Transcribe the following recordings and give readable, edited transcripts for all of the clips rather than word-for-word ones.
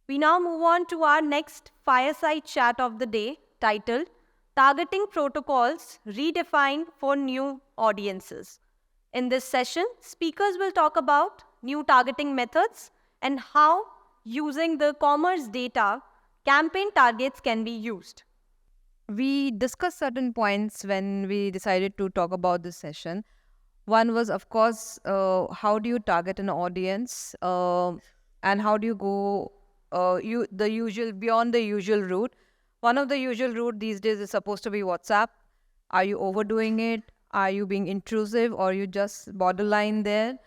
We now move on to our next fireside chat of the day, titled Targeting Protocols Redefined for New Audiences. In this session, speakers will talk about new targeting methods and how, using the commerce data, campaign targets can be used. We discussed certain points when we decided to talk about this session. One was, of course, how do you target an audience, and how do you go the usual beyond the usual route. One of the usual route these days is supposed to be WhatsApp. Are you overdoing it? Are you being intrusive, or you just borderline there?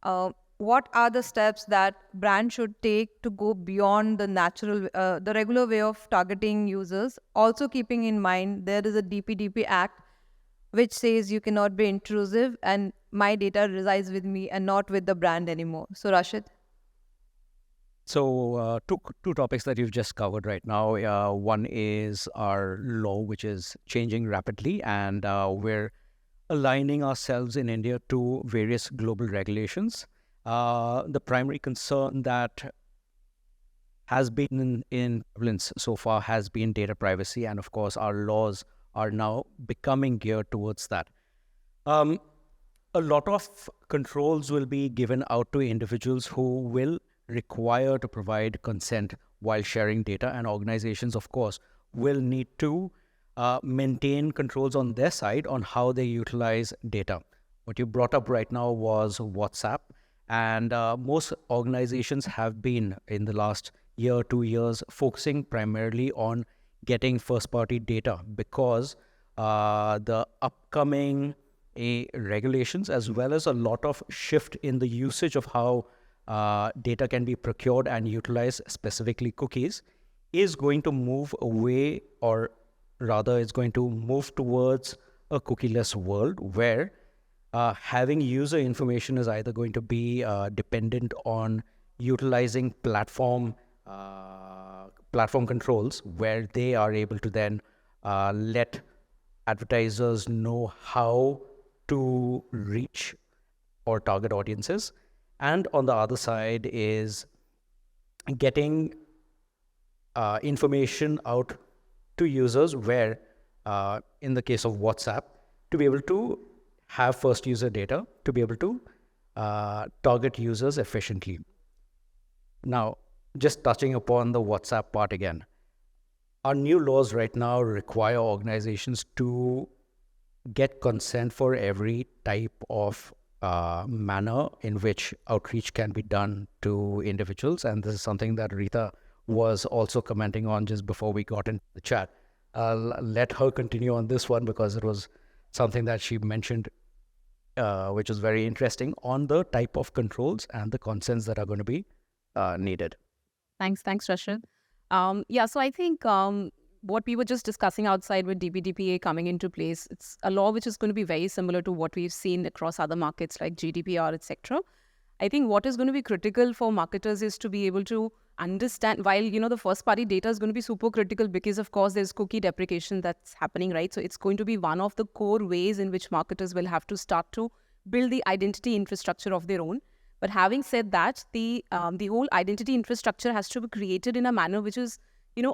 What are the steps that brand should take to go beyond the regular way of targeting users? Also keeping in mind there is a DPDP Act which says you cannot be intrusive and my data resides with me and not with the brand anymore. So Rashid? So two topics that you've just covered right now. One is our law, which is changing rapidly, and we're aligning ourselves in India to various global regulations. The primary concern that has been in prevalence so far has been data privacy, and of course, our laws are now becoming geared towards that. A lot of controls will be given out to individuals who will require to provide consent while sharing data, and organizations, of course, will need to maintain controls on their side on how they utilize data. What you brought up right now was WhatsApp, and most organizations have been, in the last year, 2 years, focusing primarily on getting first-party data because the upcoming regulations, as well as a lot of shift in the usage of how data can be procured and utilized, specifically cookies, is going to move away, or rather it's going to move towards a cookieless world where having user information is either going to be dependent on utilizing platform controls, where they are able to then let advertisers know how to reach or target audiences. And on the other side is getting information out to users where, in the case of WhatsApp, to be able to have first user data, to be able to target users efficiently. Now, just touching upon the WhatsApp part again, our new laws right now require organizations to get consent for every type of manner in which outreach can be done to individuals. And this is something that Rita was also commenting on just before we got into the chat. I'll let her continue on this one because it was something that she mentioned, which was very interesting, on the type of controls and the consents that are going to be needed. Thanks, Rashid. So I think what we were just discussing outside with DPDPA coming into place, it's a law which is going to be very similar to what we've seen across other markets like GDPR, etc. I think what is going to be critical for marketers is to be able to understand, while, the first party data is going to be super critical because, of course, there's cookie deprecation that's happening, right? So it's going to be one of the core ways in which marketers will have to start to build the identity infrastructure of their own. But having said that, the whole identity infrastructure has to be created in a manner which is,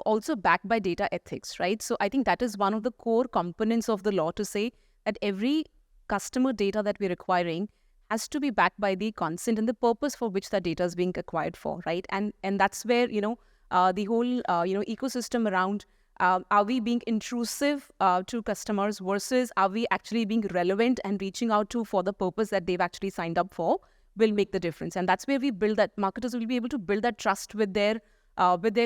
also backed by data ethics, right? So I think that is one of the core components of the law, to say that every customer data that we're acquiring has to be backed by the consent and the purpose for which that data is being acquired for, right? And that's where, the whole, ecosystem around are we being intrusive to customers versus are we actually being relevant and reaching out to for the purpose that they've actually signed up for will make the difference. And that's where we build that. Marketers will be able to build that trust with their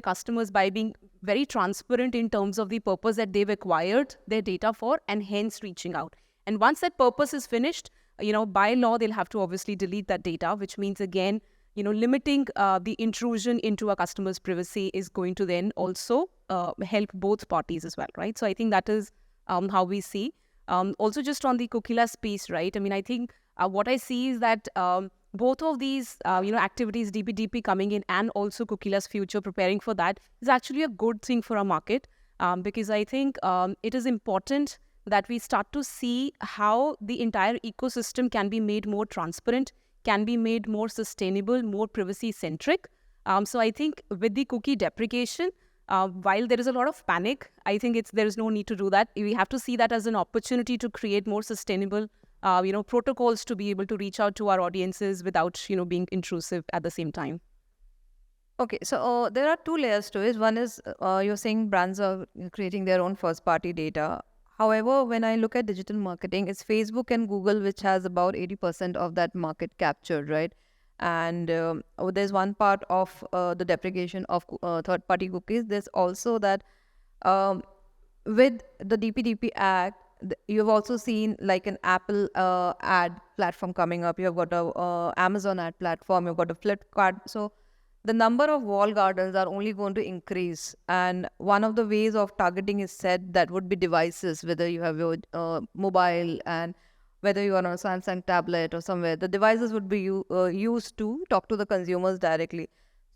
customers by being very transparent in terms of the purpose that they've acquired their data for, and hence reaching out. And once that purpose is finished, by law, they'll have to obviously delete that data, which means, again, limiting the intrusion into a customer's privacy is going to then also help both parties as well, right? So I think that is how we see. Also, just on the cookieless piece, right? I mean, I think what I see is that both of these, activities, DPDP coming in and also cookieless future, preparing for that, is actually a good thing for our market, because I think it is important that we start to see how the entire ecosystem can be made more transparent, can be made more sustainable, more privacy-centric. So I think with the cookie deprecation, while there is a lot of panic, I think there is no need to do that. We have to see that as an opportunity to create more sustainable, protocols to be able to reach out to our audiences without, being intrusive at the same time. Okay, so there are two layers to it. One is you're saying brands are creating their own first party data. However, when I look at digital marketing, it's Facebook and Google which has about 80% of that market captured, right? And there's one part of the deprecation of third party cookies. There's also that um, with the DPDP Act, you've also seen like an Apple ad platform coming up. You've got a Amazon ad platform. You've got a Flipkart. So the number of wall gardens are only going to increase. And one of the ways of targeting is said that would be devices, whether you have your mobile and whether you are on a Samsung tablet or somewhere. The devices would be used to talk to the consumers directly.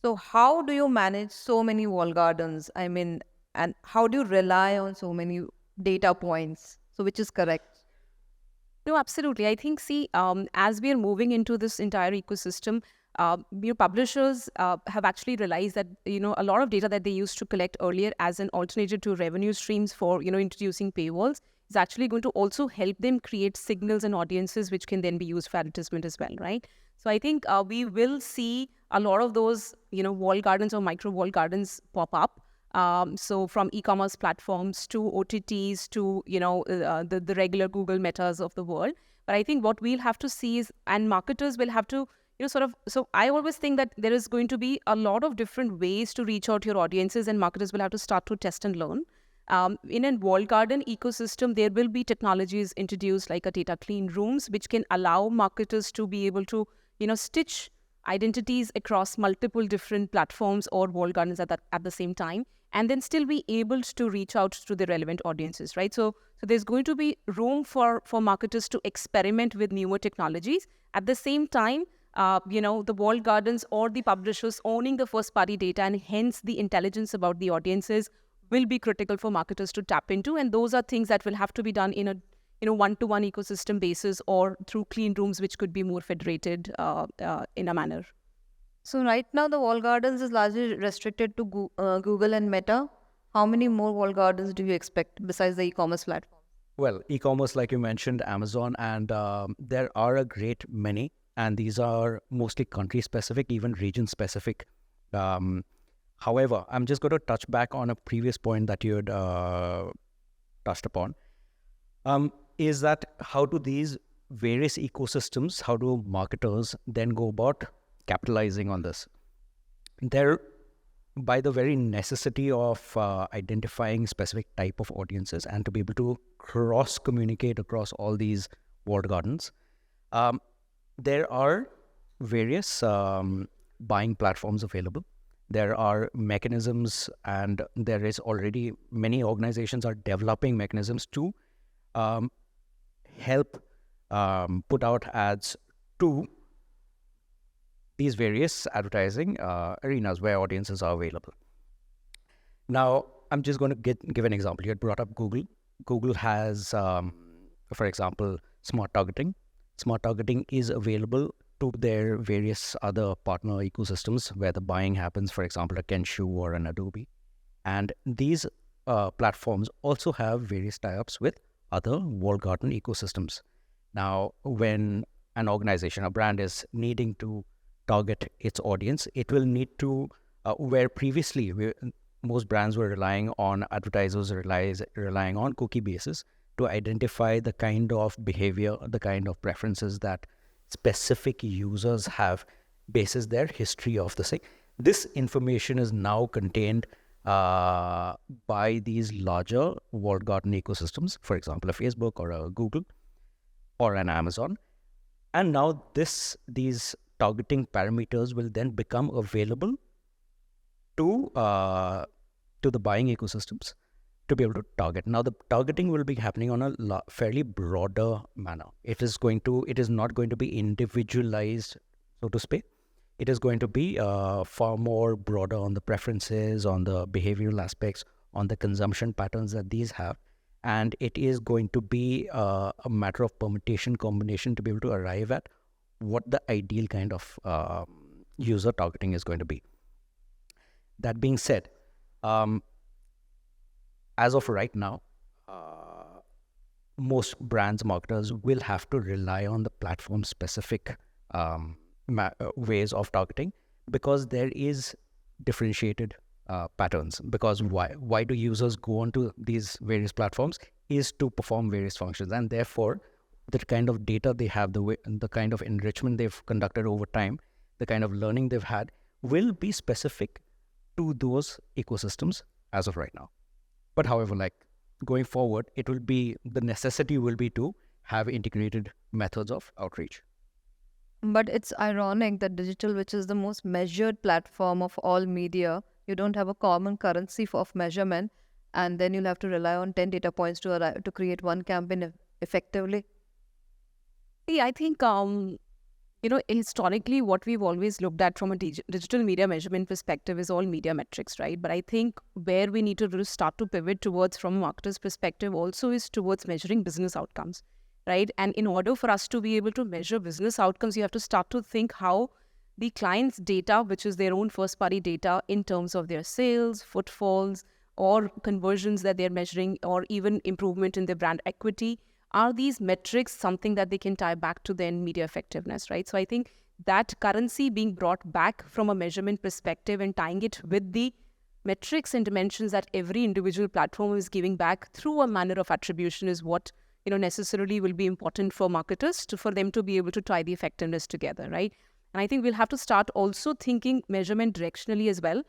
So how do you manage so many wall gardens? I mean, and how do you rely on so many data points? So which is correct? No, absolutely. I think, see, as we are moving into this entire ecosystem, publishers have actually realized that, a lot of data that they used to collect earlier as an alternative to revenue streams for, introducing paywalls is actually going to also help them create signals and audiences which can then be used for advertisement as well, right? So I think we will see a lot of those, wall gardens or micro wall gardens pop up. So from e-commerce platforms to OTTs to, the regular Google Metas of the world. But I think what we'll have to see is, and marketers will have to, so I always think that there is going to be a lot of different ways to reach out to your audiences, and marketers will have to start to test and learn. In a walled garden ecosystem, there will be technologies introduced like a data clean rooms, which can allow marketers to be able to, stitch identities across multiple different platforms or walled gardens at the same time, and then still be able to reach out to the relevant audiences, right? So there's going to be room for marketers to experiment with newer technologies. At the same time, the walled gardens or the publishers owning the first party data and hence the intelligence about the audiences will be critical for marketers to tap into. And those are things that will have to be done in a one-to-one ecosystem basis or through clean rooms, which could be more federated in a manner. So right now the wall gardens is largely restricted to Google and Meta. How many more wall gardens do you expect besides the e-commerce platform? Well, e-commerce, like you mentioned, Amazon, and there are a great many, and these are mostly country-specific, even region-specific. However, I'm just going to touch back on a previous point that you had touched upon. Is that how do these various ecosystems, how do marketers then go about capitalizing on this? They're, by the very necessity of identifying specific type of audiences and to be able to cross-communicate across all these walled gardens, there are various buying platforms available. There are mechanisms, and there is already many organizations are developing mechanisms to help put out ads to these various advertising arenas where audiences are available. Now, I'm just going to give an example. You had brought up Google. Google has, for example, smart targeting. Smart targeting is available to their various other partner ecosystems where the buying happens, for example, a Kenshu or an Adobe. And these platforms also have various tie-ups with other walled garden ecosystems. Now, when an organization, a brand is needing to target its audience, it will need to, where previously most brands were relying on advertisers, relying on cookie bases to identify the kind of behavior, the kind of preferences that specific users have basis their history of the same. This information is now contained by these larger walled garden ecosystems, for example, a Facebook or a Google or an Amazon. And now these targeting parameters will then become available to the buying ecosystems to be able to target. Now, the targeting will be happening on a fairly broader manner. It is not going to be individualized, so to speak. It is going to be far more broader on the preferences, on the behavioral aspects, on the consumption patterns that these have. And it is going to be a matter of permutation, combination to be able to arrive at what the ideal kind of user targeting is going to be. That being said, as of right now, most brands, marketers will have to rely on the platform specific ways of targeting, because there is differentiated patterns. Because why do users go onto these various platforms is to perform various functions, and therefore the kind of data they have, the kind of enrichment they've conducted over time, the kind of learning they've had will be specific to those ecosystems as of right now. But however, like going forward, the necessity will be to have integrated methods of outreach. But it's ironic that digital, which is the most measured platform of all media, you don't have a common currency of measurement, and then you'll have to rely on 10 data points to create one campaign effectively. See, I think, historically, what we've always looked at from a digital media measurement perspective is all media metrics, right? But I think where we need to really start to pivot towards from a marketer's perspective also is towards measuring business outcomes, right? And in order for us to be able to measure business outcomes, you have to start to think how the client's data, which is their own first-party data in terms of their sales, footfalls, or conversions that they're measuring, or even improvement in their brand equity, are these metrics something that they can tie back to then media effectiveness, right? So I think that currency being brought back from a measurement perspective and tying it with the metrics and dimensions that every individual platform is giving back through a manner of attribution is what necessarily will be important for marketers for them to be able to tie the effectiveness together, right? And I think we'll have to start also thinking measurement directionally as well,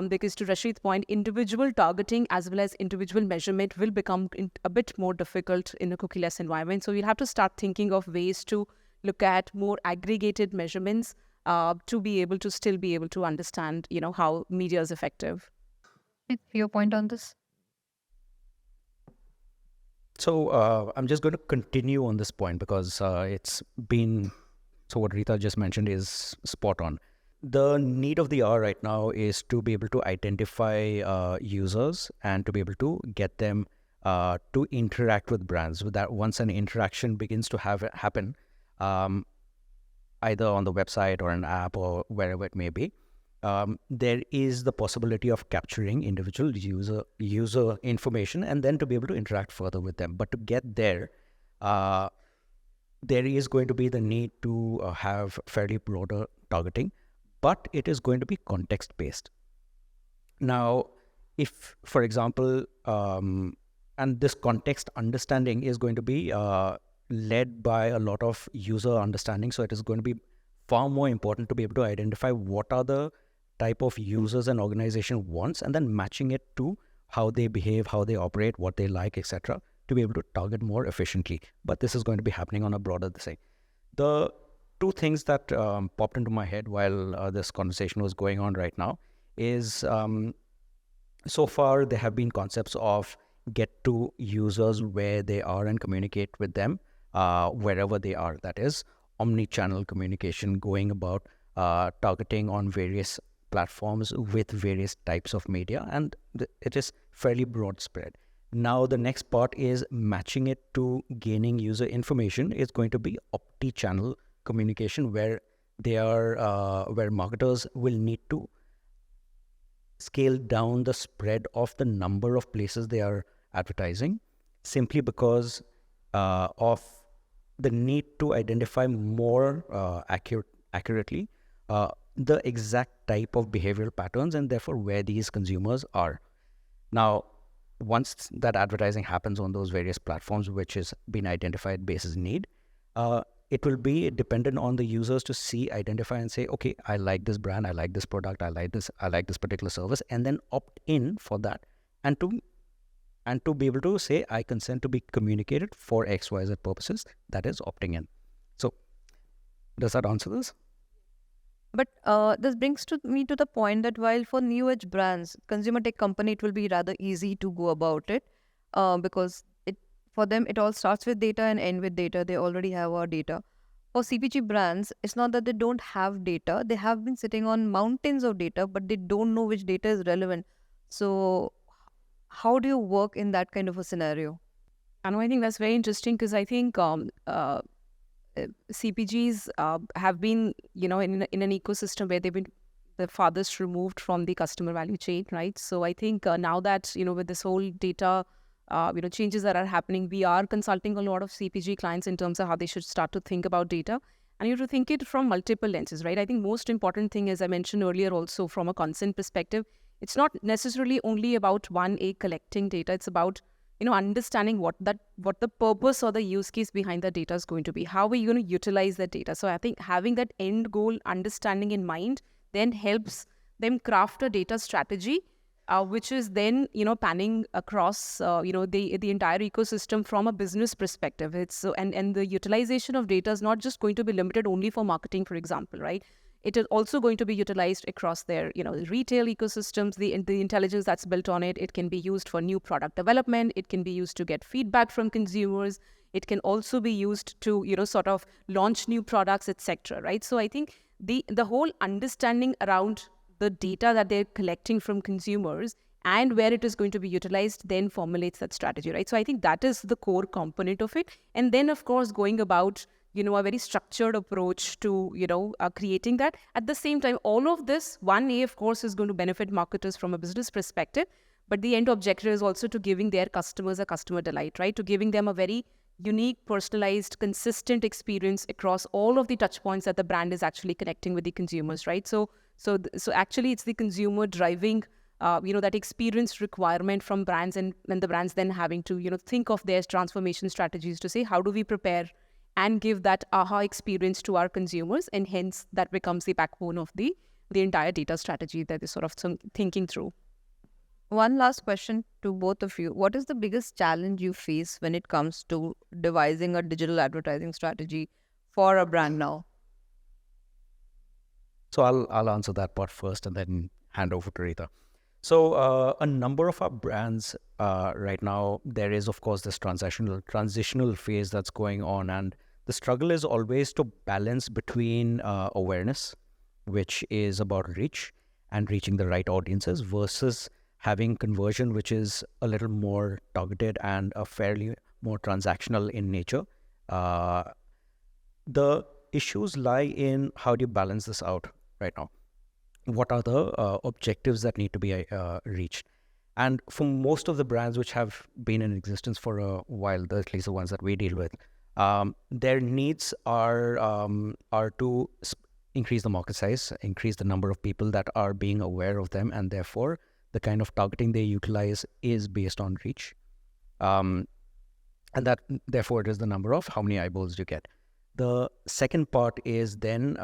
because to Rashid's point, individual targeting as well as individual measurement will become a bit more difficult in a cookie-less environment. So we'll have to start thinking of ways to look at more aggregated measurements to be able to still be able to understand, how media is effective. Your point on this? So I'm just going to continue on this point because it's been... So what Rita just mentioned is spot on. The need of the hour right now is to be able to identify users and to be able to get them to interact with brands. With that, once an interaction begins to happen, either on the website or an app or wherever it may be, there is the possibility of capturing individual user information and then to be able to interact further with them. But to get there, there is going to be the need to have fairly broader targeting, but it is going to be context-based. Now, if, for example, and this context understanding is going to be led by a lot of user understanding, so it is going to be far more important to be able to identify what are the type of users an organization wants and then matching it to how they behave, how they operate, what they like, etc., to be able to target more efficiently. But this is going to be happening on a broader thing. The two things that popped into my head while this conversation was going on right now is so far there have been concepts of get to users where they are and communicate with them wherever they are. That is omni-channel communication, going about targeting on various platforms with various types of media, and it is fairly broad spread. Now the next part is matching it to gaining user information. It's going to be omni-channel communication where where marketers will need to scale down the spread of the number of places they are advertising, simply because of the need to identify more accurately the exact type of behavioral patterns and therefore where these consumers are. Now, once that advertising happens on those various platforms, which has been identified basis need, it will be dependent on the users to identify and say, okay, I like this brand, I like this product, I like this particular service, and then opt in for that, and to be able to say, I consent to be communicated for XYZ purposes. That is opting in. So, does that answer this? But this brings me to the point that while for new age brands, consumer tech company, it will be rather easy to go about it because for them, it all starts with data and end with data. They already have our data. For CPG brands, it's not that they don't have data. They have been sitting on mountains of data, but they don't know which data is relevant. So how do you work in that kind of a scenario? And I think that's very interesting because I think CPGs have been, in an ecosystem where they've been the farthest removed from the customer value chain, right? So I think now that, with this whole data, changes that are happening, we are consulting a lot of CPG clients in terms of how they should start to think about data. And you have to think it from multiple lenses, right? I think most important thing, as I mentioned earlier, also from a consent perspective, it's not necessarily only about collecting data. It's about, understanding what the purpose or the use case behind the data is going to be. How are you going to utilize that data? So I think having that end goal understanding in mind then helps them craft a data strategy, which is then, panning across, the entire ecosystem from a business perspective. It's and the utilization of data is not just going to be limited only for marketing, for example, right? It is also going to be utilized across their, retail ecosystems, the intelligence that's built on it. It can be used for new product development. It can be used to get feedback from consumers. It can also be used to, sort of launch new products, etc. Right? So I think the whole understanding around the data that they're collecting from consumers and where it is going to be utilized then formulates that strategy, right? So I think that is the core component of it. And then, of course, going about, a very structured approach to, creating that. At the same time, all of this, of course, is going to benefit marketers from a business perspective. But the end objective is also to giving their customers a customer delight, right? To giving them a very unique, personalized, consistent experience across all of the touch points that the brand is actually connecting with the consumers, right? So actually, it's the consumer driving, that experience requirement from brands, and the brands then having to, think of their transformation strategies to say, how do we prepare and give that aha experience to our consumers? And hence, that becomes the backbone of the entire data strategy that is sort of thinking through. One last question to both of you. What is the biggest challenge you face when it comes to devising a digital advertising strategy for a brand now? So I'll answer that part first and then hand over to Rita. So a number of our brands right now, there is, of course, this transitional phase that's going on. And the struggle is always to balance between awareness, which is about reach and reaching the right audiences, versus having conversion, which is a little more targeted and a fairly more transactional in nature. The issues lie in how do you balance this out right now? What are the objectives that need to be reached? And for most of the brands which have been in existence for a while, at least the ones that we deal with, their needs are to increase the market size, increase the number of people that are being aware of them, and therefore the kind of targeting they utilize is based on reach. And that, therefore, it is the number of how many eyeballs you get. The second part is then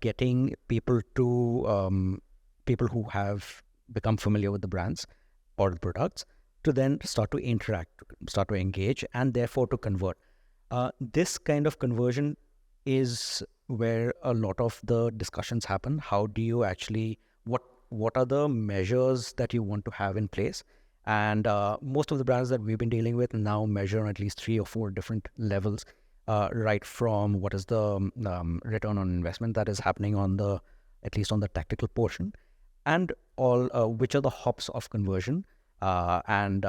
getting people who have become familiar with the brands or the products to then start to interact, start to engage, and therefore to convert. This kind of conversion is where a lot of the discussions happen. How do you actually, what are the measures that you want to have in place? And most of the brands that we've been dealing with now measure on at least 3 or 4 different levels, right from what is the return on investment that is happening at least on the tactical portion, and all which are the hops of conversion. And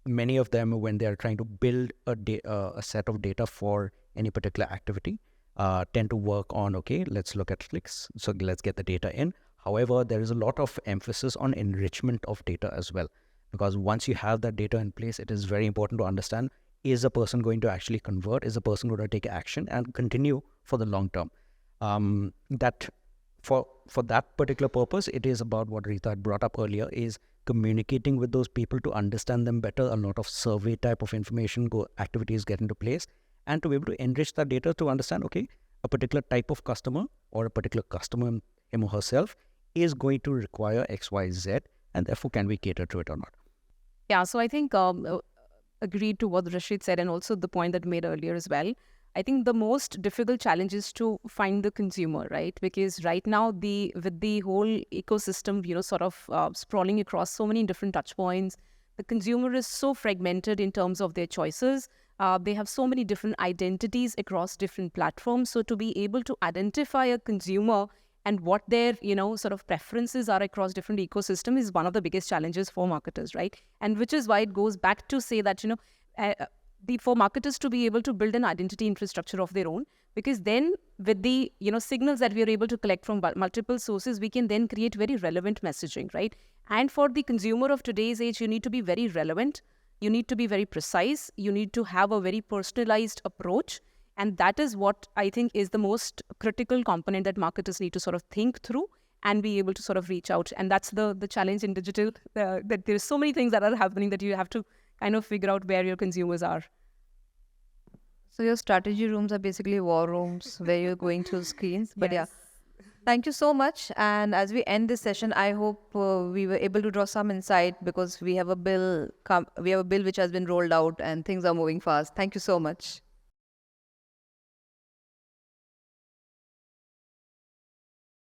many of them, when they're trying to build a set of data for any particular activity, tend to work on, okay, let's look at clicks, so let's get the data in. However, there is a lot of emphasis on enrichment of data as well, because once you have that data in place, it is very important to understand, is a person going to actually convert? Is a person going to take action and continue for the long term? That for that particular purpose, it is about what Rita had brought up earlier, is communicating with those people to understand them better. A lot of survey type of information activities get into place, and to be able to enrich that data to understand, okay, a particular type of customer or a particular customer, him or herself, is going to require X, Y, Z, and therefore can we cater to it or not? Yeah, so I think agreed to what Rashid said, and also the point that made earlier as well. I think the most difficult challenge is to find the consumer, right? Because right now, with the whole ecosystem, sort of sprawling across so many different touch points, the consumer is so fragmented in terms of their choices. They have so many different identities across different platforms. So to be able to identify a consumer and what their, sort of preferences are across different ecosystems is one of the biggest challenges for marketers, right? And which is why it goes back to say that, for marketers to be able to build an identity infrastructure of their own, because then with the signals that we are able to collect from multiple sources, we can then create very relevant messaging, right? And for the consumer of today's age, you need to be very relevant, you need to be very precise, you need to have a very personalized approach, and that is what I think is the most critical component that marketers need to sort of think through and be able to sort of reach out. And that's the challenge in digital, that there's so many things that are happening that you have to kind of figure out where your consumers are. So your strategy rooms are basically war rooms where you're going through screens. But yeah, thank you so much. And as we end this session, I hope we were able to draw some insight, because we have a bill which has been rolled out and things are moving fast. Thank you so much.